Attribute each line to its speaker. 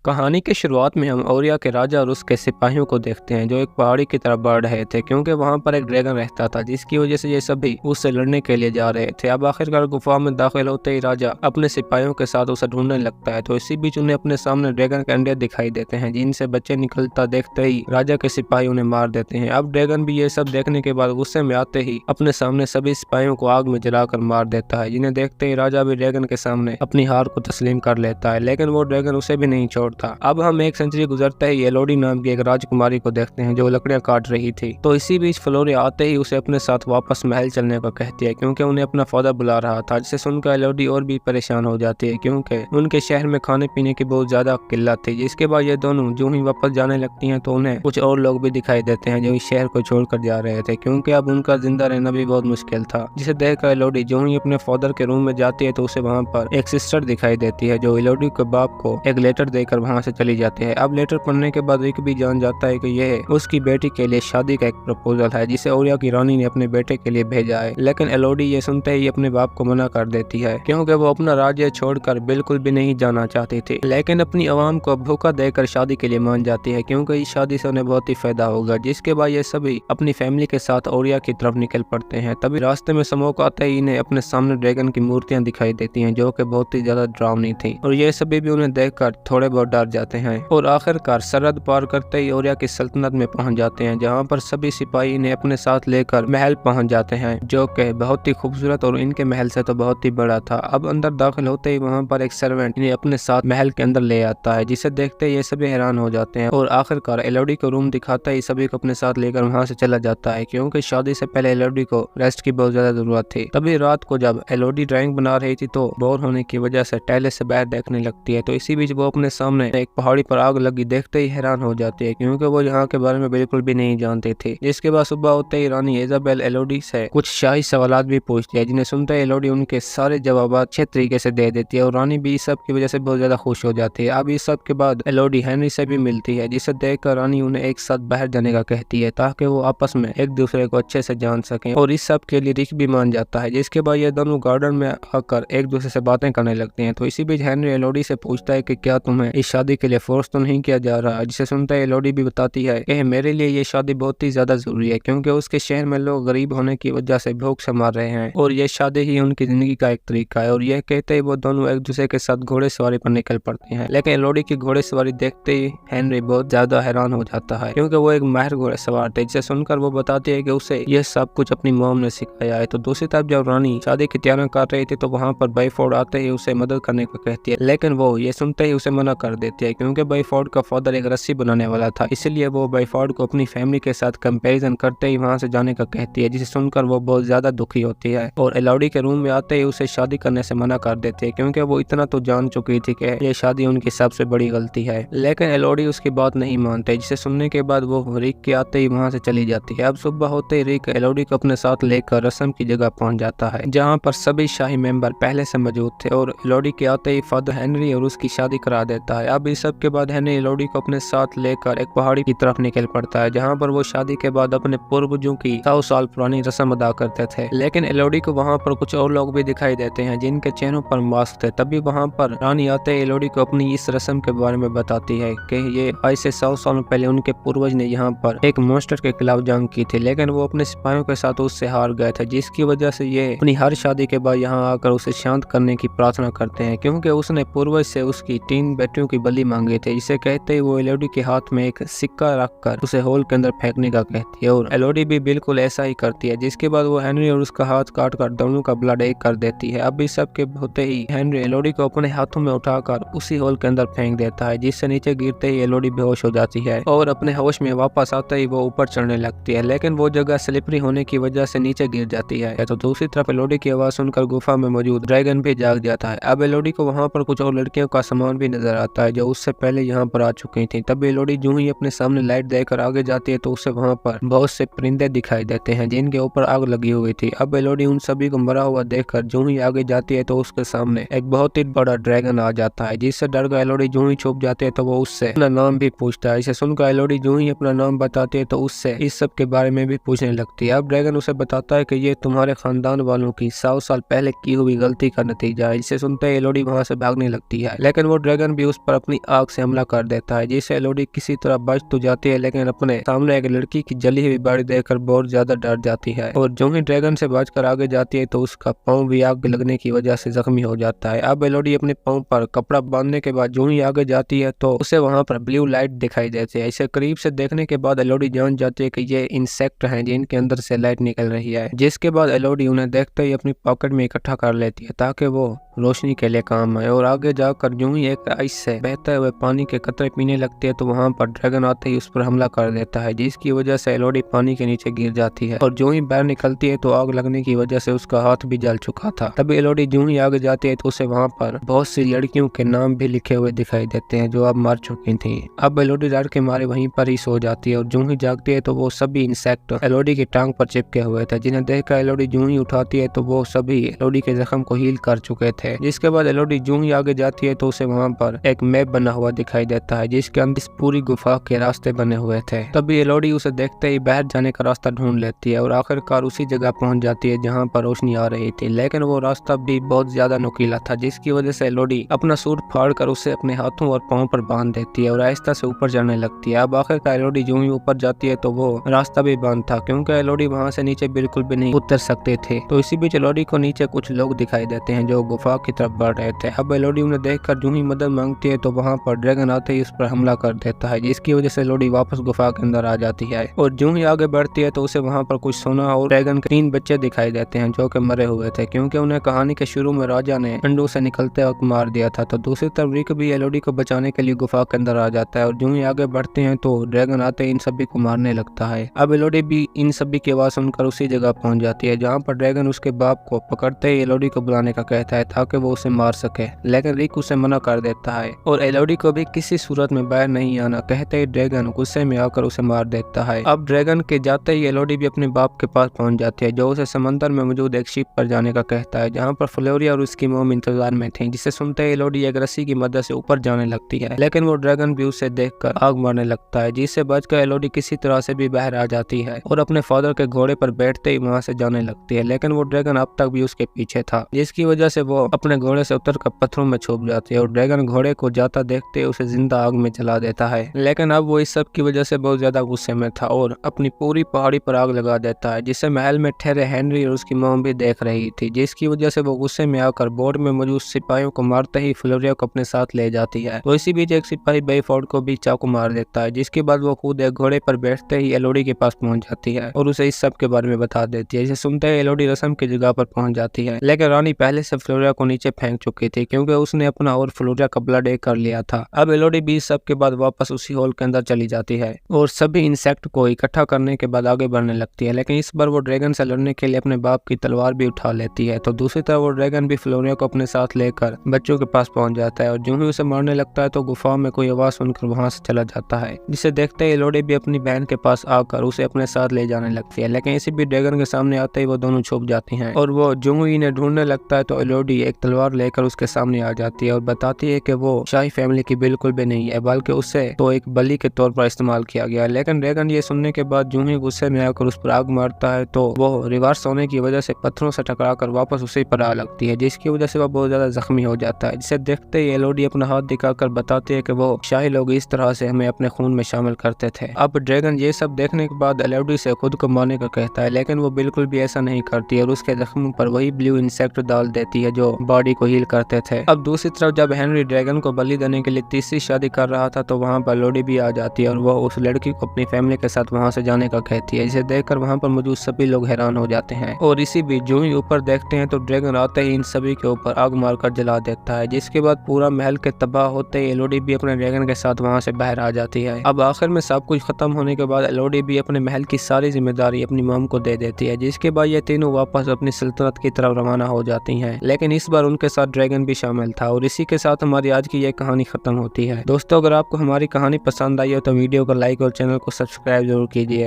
Speaker 1: कहानी की शुरुआत में हम ओरिया के राजा और उसके सिपाहियों को देखते हैं जो एक पहाड़ी की तरफ बढ़ रहे थे क्योंकि वहां पर एक ड्रैगन रहता था जिसकी वजह से ये सभी उससे लड़ने के लिए जा रहे थे। अब आखिरकार गुफा में दाखिल होते ही राजा अपने सिपाहियों के साथ उसे ढूंढने लगता है, तो इसी बीच उन्हें अपने सामने ड्रैगन के अंडे दिखाई देते हैं जिनसे बच्चे निकलता देखते ही राजा के सिपाही उन्हें मार देते हैं। अब ड्रैगन भी ये सब देखने के बाद गुस्से में आते ही अपने सामने सभी सिपाहियों को आग में जलाकर मार देता है, जिन्हें देखते ही राजा भी ड्रैगन के सामने अपनी हार को तस्लीम कर लेता है, लेकिन वो ड्रैगन उसे भी नहीं छोड़ता। अब हम एक सेंचुरी गुजरते ही एलोडी नाम की एक राजकुमारी को देखते हैं जो लकड़ियां काट रही थी, तो इसी बीच फ्लोरिया आते ही उसे अपने साथ वापस महल चलने को कहती है क्योंकि उन्हें अपना फादर बुला रहा था, जिसे सुनकर एलोडी और भी परेशान हो जाती है क्योंकि उनके शहर में खाने पीने की बहुत ज्यादा किल्लत थी। जिसके बाद ये दोनों जो ही वापस जाने लगती हैं तो उन्हें कुछ और लोग भी दिखाई देते हैं जो इस शहर को छोड़कर जा रहे थे क्योंकि अब उनका जिंदा रहना भी बहुत मुश्किल था, जिसे देखकर एलोडी जो ही अपने फादर के रूम में जाती है तो उसे वहाँ पर एक सिस्टर दिखाई देती है जो एलोडी के बाप को एक लेटर देकर वहाँ से चली जाती है। अब लेटर पढ़ने के बाद रिक भी जान जाता है कि यह उसकी बेटी के लिए शादी का एक प्रपोजल है जिसे ओरिया की रानी ने अपने बेटे के लिए भेजा है, लेकिन एलोडी ये सुनते ही अपने बाप को मना कर देती है क्योंकि वो अपना राज्य छोड़कर बिल्कुल भी नहीं जाना चाहती थी, लेकिन अपनी आवाम को धोखा देकर शादी के लिए मान जाती है क्योंकि इस शादी से उन्हें बहुत ही फायदा होगा। जिसके बाद ये सभी अपनी फैमिली के साथ ओरिया की तरफ निकल पड़ते हैं। तभी रास्ते में स्मोक आते ही इन्हें अपने सामने ड्रैगन की मूर्तियां दिखाई देती हैं जो कि बहुत ही ज्यादा डरावनी थी और ये सभी भी उन्हें देखकर थोड़े बहुत डर जाते हैं और आखिरकार सरहद पार करते ही ओरिया की सल्तनत में पहुंच जाते हैं जहां पर सभी सिपाही इन्हें अपने साथ लेकर महल पहुंच जाते हैं जो कि बहुत ही खूबसूरत और इनके महल से तो बहुत ही बड़ा था। अब अंदर दाखिल होते ही वहां पर एक सर्वेंट इन्हें अपने साथ महल के अंदर ले आता है, जिसे देखते ही ये सभी हैरान हो जाते हैं और आखिरकार एलोडी को रूम दिखाता ही सभी को अपने साथ लेकर वहां से चला जाता है क्योंकि शादी से पहले एलोडी को रेस्ट की बहुत ज्यादा जरूरत थी। तभी रात को जब एलोडी ड्राइंग बना रही थी तो बोर होने की वजह से टैले से बाहर देखने लगती है, तो इसी बीच वो अपने सामने एक पहाड़ी पर आग लगी देखते ही हैरान हो जाती है क्योंकि वो यहाँ के बारे में बिल्कुल भी नहीं जानती थी। जिसके बाद सुबह होते ही रानी इजाबेल एलोडी से कुछ शाही सवालात भी पूछती है जिन्हें सुनते ही एलोडी उनके सारे जवाब अच्छे तरीके से दे देती है और रानी भी इस सब की वजह से बहुत ज्यादा खुश हो जाती है। अब इस सब के बाद एलोडी हेनरी से भी मिलती है जिसे देखकर रानी उन्हें एक साथ बाहर जाने का कहती है ताकि वो आपस में एक दूसरे को अच्छे से जान सकें और इस सब के लिए रिक भी मान जाता है। जिसके बाद ये दोनों गार्डन में आकर एक दूसरे से बातें करने लगते हैं, तो इसी बीच हेनरी एलोडी से पूछता है कि क्या तुम्हें इस शादी के लिए फोर्स तो नहीं किया जा रहा, जिसे सुनते ही एलोडी भी बताती है कि मेरे लिए ये शादी बहुत ही ज्यादा जरूरी है क्योंकि उसके शहर में लोग गरीब होने की वजह से भूख से मर रहे हैं और ये शादी ही उनकी जिंदगी का एक तरीका है। और यह कहते ही वो दोनों एक दूसरे के साथ घोड़े सवारी पर निकल पड़ते हैं, लेकिन एलोडी की घोड़े सवारी देखते ही हेनरी बहुत ज्यादा हैरान हो जाता है क्योंकि वो एक माहिर घोड़े सवार थे, जिसे सुनकर वो बताती है कि उसे यह सब कुछ अपनी मॉम ने सिखाया है। तो दूसरी तरफ जब रानी शादी की तैयारी कर रही थी तो वहाँ पर बाइफोर्ड आते ही उसे मदद करने को कहती है, लेकिन वो ये सुनते ही उसे मना कर देती है क्योंकि बाइफोर्ड का फादर एक रस्सी बनाने वाला था, इसलिए वो बाइफोर्ड को अपनी फैमिली के साथ कंपैरिजन करते ही वहाँ से जाने का कहती है, जिसे सुनकर वो बहुत ज्यादा दुखी होती है और एलोडी के रूम में आते ही उसे शादी करने से मना कर देती है क्योंकि वो इतना तो जान चुकी थी कि ये शादी उनकी सबसे बड़ी गलती है। लेकिन एलोडी उसकी बात नहीं मानते, जिसे सुनने के बाद वो रिक के आते ही वहाँ से चली जाती है। अब सुबह होते ही रिक एलोडी को अपने साथ लेकर रस्म की जगह पहुँच जाता है जहाँ पर सभी शाही मेंबर पहले से मौजूद थे और एलोडी के आते ही फादर हेनरी और उसकी शादी करा देता है। अब इस सब के बाद हेनरी एलोडी को अपने साथ लेकर एक पहाड़ी की तरफ निकल पड़ता है जहाँ पर वो शादी के बाद अपने पूर्वजों की 100 साल पुरानी रस्म अदा करते थे, लेकिन एलोडी को वहाँ पर कुछ और लोग भी दिखाई देते हैं जिनके चेहरों पर मास्क थे। तभी वहाँ पर रानी आते ही एलोडी को अपनी इस रस्म के बारे में बताती है कि ये आज से 100 साल पहले उनके पूर्वज ने यहाँ पर एक मॉन्स्टर के खिलाफ जंग की थी, लेकिन वो अपने सिपाहियों के साथ उससे हार गए थे, जिसकी वजह से ये अपनी हर शादी के बाद यहाँ आकर उसे शांत करने की प्रार्थना करते हैं क्योंकि उसने पूर्वज से उसकी 3 बेटियों की बलि मांगी थी। जिसे कहते ही वो एलोडी के हाथ में एक सिक्का रखकर उसे होल के अंदर फेंकने का कहती है और एलोडी भी बिल्कुल ऐसा ही करती है। जिसके बाद वो हेनरी और उसका हाथ काट कर दोनों का ब्लड एक कर देती है। अब इस सब के होते ही हेनरी एलोडी को अपने हाथों में उठाकर उसी होल के अंदर फेंक देता है, जिससे नीचे गिरते ही एलोडी बेहोश हो जाती है और अपने होश में वापस आते ही वो ऊपर चढ़ने लगती है, लेकिन वो जगह स्लिपरी होने की वजह से नीचे गिर जाती है। तो दूसरी तरफ एलोडी की आवाज सुनकर गुफा में मौजूद ड्रैगन भी जाग जाता है। अब एलोडी को वहाँ पर कुछ और लड़कियों का सामान भी नजर आता है जो उससे पहले यहाँ पर आ चुकी थी। तब एलोडी जो ही अपने सामने लाइट देकर आगे जाती है तो उसे वहाँ पर बहुत से परिंदे दिखाई देते हैं जिनके ऊपर आग लगी हुई थी। अब एलोडी उन सभी को मरा हुआ देखकर जो ही आगे जाती है तो उसके सामने एक बहुत ही बड़ा ड्रैगन आ जाता है, जिससे डर कर एलोडी जो ही छुप जाती है तो वो उससे अपना नाम भी पूछता है। इसे सुनकर एलोडी जो ही अपना नाम बताती है तो उससे इस सब के बारे में भी पूछने लगती है। अब ड्रैगन उसे बताता है कि ये तुम्हारे खानदान वालों की 100 साल पहले की हुई गलती का नतीजा है। इसे सुनते ही एलोडी वहाँ से भागने लगती है, लेकिन वो ड्रैगन भी उस पर पर अपनी आग से हमला कर देता है, जिससे एलोडी किसी तरह बच तो जाती है, लेकिन अपने सामने एक लड़की की जली हुई बॉडी देखकर बहुत ज्यादा डर जाती है। और जो ही ड्रैगन से बचकर आगे जाती है तो उसका पाँव भी आग लगने की वजह से जख्मी हो जाता है। अब एलोडी अपने पाँव पर कपड़ा बांधने के बाद जो ही आगे जाती है तो उसे वहां पर ब्लू लाइट दिखाई देती है। इसे करीब से देखने के बाद एलोडी जान जाती है कि ये इंसेक्ट हैं जिनके अंदर से लाइट निकल रही है, जिसके बाद एलोडी उन्हें देखते ही अपनी पॉकेट में इकट्ठा कर लेती है ताकि वो रोशनी के लिए काम आए। और आगे जाकर जो ही एक आइस से बहते हुए पानी के कतरे पीने लगती है तो वहां पर ड्रैगन आते ही उस पर हमला कर देता है, जिसकी वजह से एलोडी पानी के नीचे गिर जाती है। और जो ही बाहर निकलती है तो आग लगने की वजह से उसका हाथ भी जल चुका था। तभी एलोडी जो ही आगे जाती है तो उसे वहां पर बहुत सी लड़कियों के नाम भी लिखे हुए दिखाई देते हैं जो अब मर चुकी थी। अब एलोडी डर के मारे वहीं पर ही सो जाती है और जो ही जागती है तो वो सभी इंसेक्ट एलोडी की टांग पर चिपके हुए थे, जिन्हें देखकर एलोडी जो ही उठाती है तो वो सभी एलोडी के जख्म को हील कर चुके थे। जिसके बाद एलोडी जो ही आगे जाती है तो उसे वहां पर एक मैप बना हुआ दिखाई देता है, जिसके अंदर इस पूरी गुफा के रास्ते बने हुए थे। तभी एलोडी उसे देखते ही बाहर जाने का रास्ता ढूंढ लेती है और आखिरकार उसी जगह पहुंच जाती है जहां पर रोशनी आ रही थी, लेकिन वो रास्ता भी बहुत ज्यादा नुकीला था, जिसकी वजह से एलोडी अपना सूट फाड़कर उसे अपने हाथों और पाँव पर बांध देती है और आहिस्ता से ऊपर जाने लगती है। अब आखिरकार एलोडी जो ही ऊपर जाती है तो वो रास्ता भी बंद था, क्योंकि एलोडी वहां से नीचे बिल्कुल भी नहीं उतर सकते थे। तो इसी बीच एलोडी को नीचे कुछ लोग दिखाई देते हैं जो गुफा की तरफ बढ़ रहे थे। अब एलोडी उन्हें देखकर जो ही मदद मांगती है तो वहां पर ड्रैगन आते ही उस पर हमला कर देता है, जिसकी वजह से एलोडी वापस गुफा के अंदर आ जाती है। और जो ही आगे बढ़ती है तो उसे वहां पर कुछ सोना और ड्रैगन के 3 बच्चे दिखाई देते हैं जो कि मरे हुए थे, क्योंकि उन्हें कहानी के शुरू में राजा ने अंडों से निकलते वक्त मार दिया था। तो दूसरी तरफ रिक भी एलोडी को बचाने के लिए गुफा के अंदर आ जाता है और जो ही आगे बढ़ते हैं तो ड्रैगन आते इन सभी को मारने लगता है। अब एलोडी भी इन सभी की आवाज सुनकर उसी जगह पहुंच जाती है जहाँ पर ड्रैगन उसके बाप को पकड़ते ही एलोडी को बुलाने का कहता है ताकि वो उसे मार सके, लेकिन रिक उसे मना कर देता है और एलोडी को भी किसी सूरत में बाहर नहीं आना कहते ही ड्रैगन गुस्से में आकर उसे मार देता है। अब ड्रैगन के जाते ही एलोडी भी अपने बाप के पास पहुंच जाती है, जो उसे समंदर में मौजूद एक शिप पर जाने का कहता है जहां पर फ्लोरिया और उसकी मोम इंतजार में थी, जिसे सुनते ही एलोडी एक रस्सी की मदद से ऊपर जाने लगती है, लेकिन वो ड्रैगन भी उसे देखकर आग मारने लगता है, जिससे बचकर एलोडी किसी तरह से भी बाहर आ जाती है और अपने फादर के घोड़े पर बैठते ही वहां से जाने लगती है। लेकिन वो ड्रैगन अब तक भी उसके पीछे था, जिसकी वजह से वो अपने घोड़े से उतर कर पत्थरों में छुप जाती है और ड्रैगन घोड़े को जाता देखते उसे जिंदा आग में जला देता है। लेकिन अब वो इस सब की वजह से बहुत ज्यादा गुस्से में था और अपनी पूरी पहाड़ी पर आग लगा देता है, जिसे महल में ठहरे हेनरी और उसकी मॉम भी देख रही थी, जिसकी वजह से वो गुस्से में आकर बोर्ड में मौजूद सिपाहियों को मारते ही फ्लोरिया को अपने साथ ले जाती है। तो इसी बीच एक सिपाही बेफोर्ड को भी चाकू मार देता है, जिसके बाद वो खुद एक घोड़े पर बैठते ही एलोडी के पास पहुंच जाती है और उसे इस सब के बारे में बता देती है। इसे सुनते ही एलोडी रस्म की जगह पर पहुंच जाती है, लेकिन रानी पहले से फ्लोरिया को नीचे फेंक चुकी थी क्योंकि उसने अपना और फ्लोरिया का ब्लड एक कर लिया था। अब एलोडी भी सब के बाद वापस उसी हॉल के अंदर चली जाती है और सभी इंसेक्ट को इकट्ठा करने के बाद आगे बढ़ने लगती है, लेकिन इस बार वो ड्रैगन से लड़ने के लिए अपने बाप की तलवार भी उठा लेती है। तो दूसरी तरफ वो ड्रैगन भी फ्लोरिया को अपने साथ लेकर बच्चों के पास पहुंच जाता है और जो ही उसे मारने लगता है तो गुफा में कोई आवाज सुनकर वहां से चला जाता है, जिसे देखते ही एलोडी भी अपनी बहन के पास आकर उसे अपने साथ ले जाने लगती है। लेकिन इसी भी ड्रैगन के सामने आते ही वो दोनों छुप जाती हैं और वो जो ही इन्हें ढूंढने लगता है तो एलोडी एक तलवार लेकर उसके सामने आ जाती है और बताती है कि वो शाही फैमिली की बिल्कुल भी नहीं है, बल्कि उसे तो एक बलि के तौर पर इस्तेमाल किया गया। लेकिन ड्रैगन ये सुनने के बाद जो ही गुस्से में आकर उस पर आग मारता है तो वो रिवर्स होने की वजह से पत्थरों से टकराकर वापस उसी पर आ लगती है, जिसकी वजह से वो बहुत ज्यादा जख्मी हो जाता है। जिसे देखते ही एलोडी अपना हाथ दिखाकर बताती है कि वो शाही लोग इस तरह से हमें अपने खून में शामिल करते थे। अब ड्रैगन ये सब देखने के बाद एलोडी से खुद को मारने का कहता है, लेकिन वो बिल्कुल भी ऐसा नहीं करती और उसके जख्मों पर वही ब्लू इंसेक्ट डाल देती है जो बॉडी को हील करते थे। अब दूसरी तरफ जब हेनरी ड्रैगन को बलि देने के लिए तीसरी शादी कर रहा था तो वहाँ पर एलोडी भी आ जाती है और वो उस लड़की को अपनी फैमिली के साथ वहाँ से जाने का कहती है, जिसे देखकर वहाँ पर मौजूद सभी लोग हैरान हो जाते हैं। और इसी बीच जो ही ऊपर देखते हैं तो ड्रैगन आते ही इन सभी के ऊपर आग मारकर जला देता है, जिसके बाद पूरा महल के तबाह होते ही एलोडी भी अपने ड्रैगन के साथ वहाँ से बाहर आ जाती है। अब आखिर में सब कुछ खत्म होने के बाद एलोडी भी अपने महल की सारी जिम्मेदारी अपनी मॉम को दे देती है, जिसके बाद ये तीनों वापस अपनी सल्तनत की तरफ रवाना हो जाती हैं। लेकिन इस बार उनके साथ ड्रैगन भी शामिल था और इसी के साथ हमारी आज की ये कहानी खत्म होती है। दोस्तों, अगर आपको हमारी कहानी पसंद आई हो तो वीडियो को लाइक और चैनल को सब्सक्राइब जरूर कीजिए।